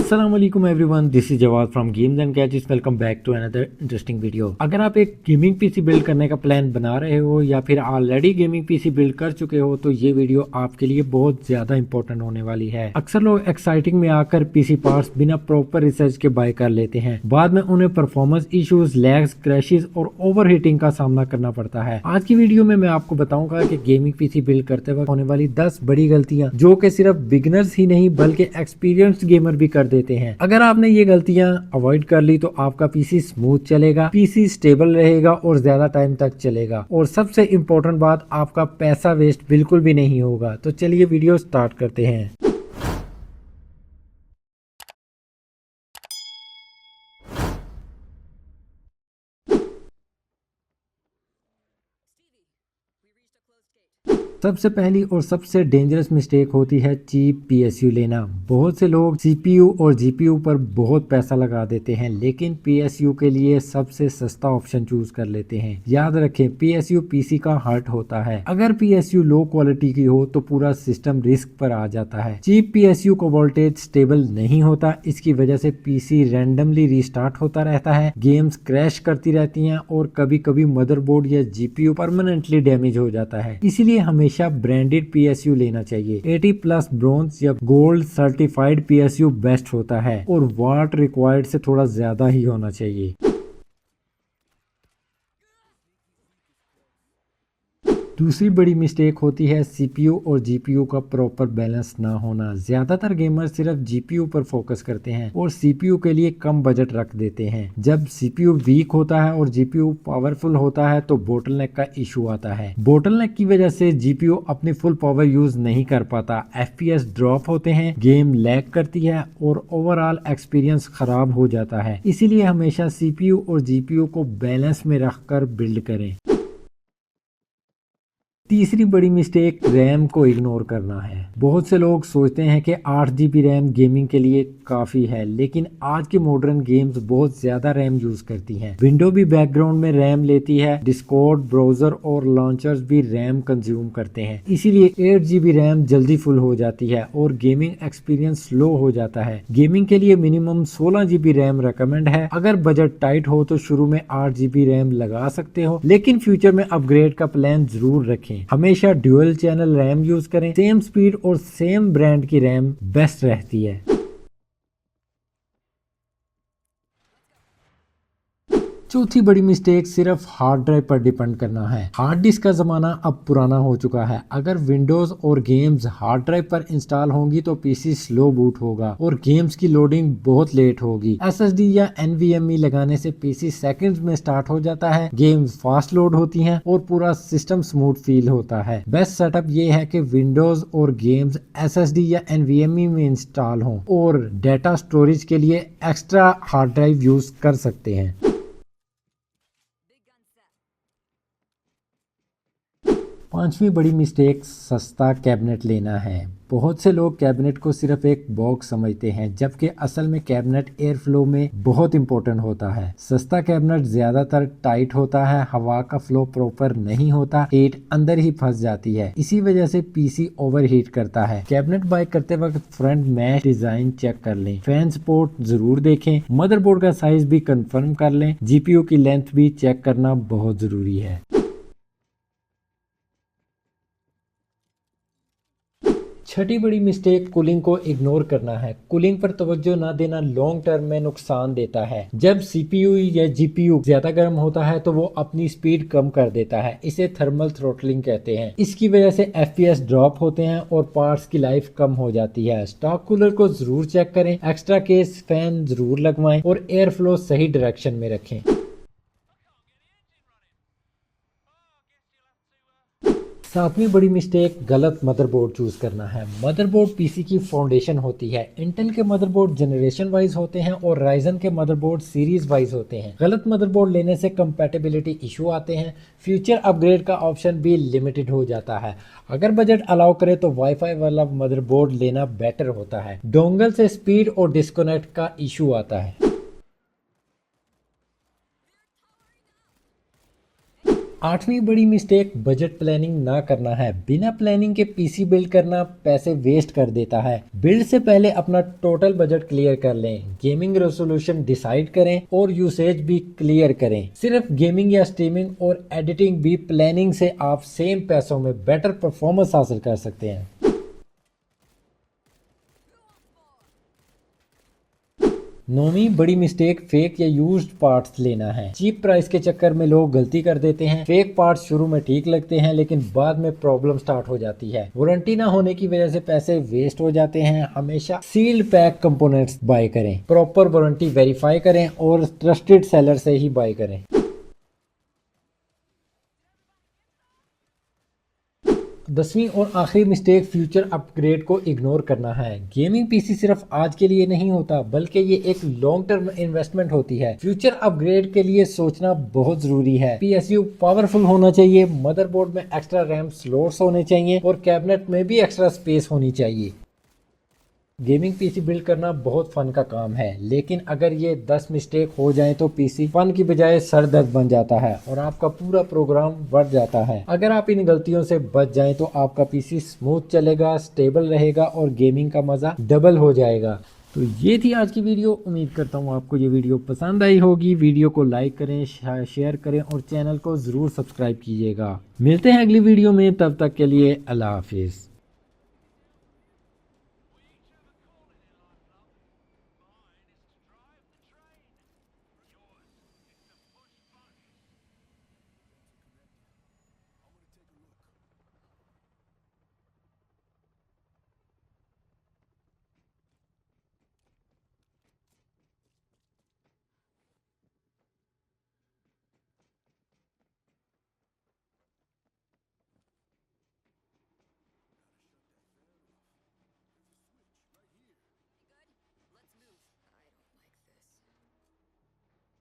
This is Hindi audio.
अस्सलाम वालेकुम everyone, this is Jawad from games and gadgets. Welcome back to another interesting video. अगर आप एक गेमिंग पीसी बिल्ड करने का प्लान बना रहे हो या फिर ऑलरेडी गेमिंग पीसी बिल्ड कर चुके हो तो ये वीडियो आपके लिए बहुत ज्यादा इंपॉर्टेंट होने वाली है। अक्सर लोग एक्साइटिंग में आकर पीसी पार्ट्स बिना प्रॉपर रिसर्च के बाय कर लेते हैं, बाद में उन्हें परफॉर्मेंस इश्यूज, लैग्स, क्रैशेस और ओवर हीटिंग का सामना करना पड़ता है। आज की वीडियो में मैं आपको बताऊंगा कि गेमिंग पीसी बिल्ड करते वक्त होने वाली 10 बड़ी गलतियां जो कि सिर्फ बिगिनर्स ही नहीं बल्कि एक्सपीरियंस्ड गेमर भी कर देते हैं। अगर आपने ये गलतियां अवॉइड कर ली तो आपका पीसी स्मूथ चलेगा, पीसी स्टेबल रहेगा और ज्यादा टाइम तक चलेगा, और सबसे इम्पोर्टेंट बात, आपका पैसा वेस्ट बिल्कुल भी नहीं होगा। तो चलिए वीडियो स्टार्ट करते हैं। सबसे पहली और सबसे डेंजरस मिस्टेक होती है चीप पीएसयू लेना। बहुत से लोग सीपीयू और जीपीयू पर बहुत पैसा लगा देते हैं लेकिन पीएसयू के लिए सबसे सस्ता ऑप्शन चूज कर लेते हैं। याद रखें, पीएसयू पीसी का हार्ट होता है। अगर पीएसयू लो क्वालिटी की हो तो पूरा सिस्टम रिस्क पर आ जाता है। चीप पीएसयू का वोल्टेज स्टेबल नहीं होता, इसकी वजह से पीसी रैंडमली रिस्टार्ट होता रहता है, गेम्स क्रैश करती रहती हैं और कभी कभी मदरबोर्ड या जीपीयू परमानेंटली डैमेज हो जाता है। इसीलिए हमेशा ब्रांडेड पीएसयू लेना चाहिए। 80 प्लस ब्रोंज या गोल्ड सर्टिफाइड पीएसयू बेस्ट होता है और वाट रिक्वायर्ड से थोड़ा ज्यादा ही होना चाहिए। दूसरी बड़ी मिस्टेक होती है सीपीयू और जीपीयू का प्रॉपर बैलेंस ना होना। ज्यादातर गेमर सिर्फ जीपीयू पर फोकस करते हैं और सीपीयू के लिए कम बजट रख देते हैं। जब सीपीयू वीक होता है और जीपीयू पावरफुल होता है तो बोटलनेक का इशू आता है। बोटलनेक की वजह से जीपीयू अपनी फुल पावर यूज नहीं कर पाता, एफपीएस ड्रॉप होते हैं, गेम लैग करती है और ओवरऑल एक्सपीरियंस खराब हो जाता है। इसीलिए हमेशा सीपीयू और जीपीयू को बैलेंस में रखकर बिल्ड करें। तीसरी बड़ी मिस्टेक रैम को इग्नोर करना है। बहुत से लोग सोचते हैं कि 8 जीबी रैम गेमिंग के लिए काफी है, लेकिन आज की मॉडर्न गेम्स बहुत ज्यादा रैम यूज करती हैं। विंडो भी बैकग्राउंड में रैम लेती है, डिस्कॉर्ड, ब्राउजर और लॉन्चर्स भी रैम कंज्यूम करते हैं। इसीलिए 8 जीबी रैम जल्दी फुल हो जाती है और गेमिंग एक्सपीरियंस स्लो हो जाता है। गेमिंग के लिए मिनिमम 16 जीबी रैम रेकमेंड है। अगर बजट टाइट हो तो शुरू में 8 जीबी रैम लगा सकते हो, लेकिन फ्यूचर में अपग्रेड का प्लान जरूर रखें। हमेशा ड्यूअल चैनल रैम यूज करें, सेम स्पीड और सेम ब्रांड की रैम बेस्ट रहती है। चौथी बड़ी मिस्टेक सिर्फ हार्ड ड्राइव पर डिपेंड करना है। हार्ड डिस्क का जमाना अब पुराना हो चुका है। अगर विंडोज और गेम्स हार्ड ड्राइव पर इंस्टॉल होंगी तो पीसी स्लो बूट होगा और गेम्स की लोडिंग बहुत लेट होगी। एसएसडी या एनवीएमई लगाने से पीसी सेकंड्स में स्टार्ट हो जाता है, गेम्स फास्ट लोड होती हैं और पूरा सिस्टम स्मूथ फील होता है। बेस्ट सेटअप ये है कि विंडोज और गेम्स एसएसडी या एनवीएमई में इंस्टॉल हों और डेटा स्टोरेज के लिए एक्स्ट्रा हार्ड ड्राइव यूज कर सकते हैं। पांचवी बड़ी मिस्टेक सस्ता कैबिनेट लेना है। बहुत से लोग कैबिनेट को सिर्फ एक बॉक्स समझते हैं, जबकि असल में कैबिनेट एयर फ्लो में बहुत इंपॉर्टेंट होता है। सस्ता कैबिनेट ज्यादातर टाइट होता है, हवा का फ्लो प्रॉपर नहीं होता, हीट अंदर ही फंस जाती है, इसी वजह से पीसी ओवर हीट करता है। कैबिनेट बाय करते वक्त फ्रंट मैश डिजाइन चेक कर लें, फैन सपोर्ट जरूर देखें, मदरबोर्ड का साइज भी कंफर्म कर लें, जीपीयू की लेंथ भी चेक करना बहुत जरूरी है। छठी बड़ी मिस्टेक कूलिंग को इग्नोर करना है। कूलिंग पर तवज्जो ना देना लॉन्ग टर्म में नुकसान देता है। जब सीपीयू या जीपीयू ज्यादा गर्म होता है तो वो अपनी स्पीड कम कर देता है, इसे थर्मल थ्रोटलिंग कहते हैं। इसकी वजह से एफपीएस ड्रॉप होते हैं और पार्ट्स की लाइफ कम हो जाती है। स्टॉक कूलर को जरूर चेक करें, एक्स्ट्रा केस फैन जरूर लगवाएं और एयर फ्लो सही डायरेक्शन में रखें। सातवीं बड़ी मिस्टेक गलत मदरबोर्ड चूज करना है। मदरबोर्ड पीसी की फाउंडेशन होती है। इंटेल के मदरबोर्ड जनरेशन वाइज होते हैं और राइजन के मदरबोर्ड सीरीज वाइज होते हैं। गलत मदरबोर्ड लेने से कंपैटिबिलिटी इशू आते हैं, फ्यूचर अपग्रेड का ऑप्शन भी लिमिटेड हो जाता है। अगर बजट अलाउ करे तो वाईफाई वाला मदरबोर्ड लेना बेटर होता है। डोंगल से स्पीड और डिस्कनेक्ट का इशू आता है। आठवीं बड़ी मिस्टेक बजट प्लानिंग ना करना है। बिना प्लानिंग के पीसी बिल्ड करना पैसे वेस्ट कर देता है। बिल्ड से पहले अपना टोटल बजट क्लियर कर लें, गेमिंग रेजोल्यूशन डिसाइड करें और यूसेज भी क्लियर करें। सिर्फ गेमिंग या स्ट्रीमिंग और एडिटिंग भी प्लानिंग से आप सेम पैसों में बेटर परफॉर्मेंस हासिल कर सकते हैं। नौवीं बड़ी मिस्टेक फेक या यूज्ड पार्ट्स लेना है। चीप प्राइस के चक्कर में लोग गलती कर देते हैं। फेक पार्ट्स शुरू में ठीक लगते हैं लेकिन बाद में प्रॉब्लम स्टार्ट हो जाती है। वारंटी ना होने की वजह से पैसे वेस्ट हो जाते हैं। हमेशा सील्ड पैक कंपोनेंट्स बाय करें, प्रॉपर वारंटी वेरीफाई करें और ट्रस्टेड सेलर से ही बाय करें। 10वीं और आखिरी मिस्टेक फ्यूचर अपग्रेड को इग्नोर करना है। गेमिंग पीसी सिर्फ आज के लिए नहीं होता बल्कि ये एक लॉन्ग टर्म इन्वेस्टमेंट होती है। फ्यूचर अपग्रेड के लिए सोचना बहुत जरूरी है। पीएसयू पावरफुल होना चाहिए, मदरबोर्ड में एक्स्ट्रा रैम स्लॉट्स होने चाहिए और कैबिनेट में भी एक्स्ट्रा स्पेस होनी चाहिए। गेमिंग पीसी बिल्ड करना बहुत फन का काम है, लेकिन अगर ये 10 मिस्टेक हो जाए तो पीसी फन की बजाय सर दर्द बन जाता है और आपका पूरा प्रोग्राम बढ़ जाता है। अगर आप इन गलतियों से बच जाएं तो आपका पीसी स्मूथ चलेगा, स्टेबल रहेगा और गेमिंग का मजा डबल हो जाएगा। तो ये थी आज की वीडियो। उम्मीद करता हूँ आपको ये वीडियो पसंद आई होगी। वीडियो को लाइक करें, शेयर करें और चैनल को जरूर सब्सक्राइब कीजिएगा। मिलते हैं अगली वीडियो में, तब तक के लिए अल्लाह हाफिज।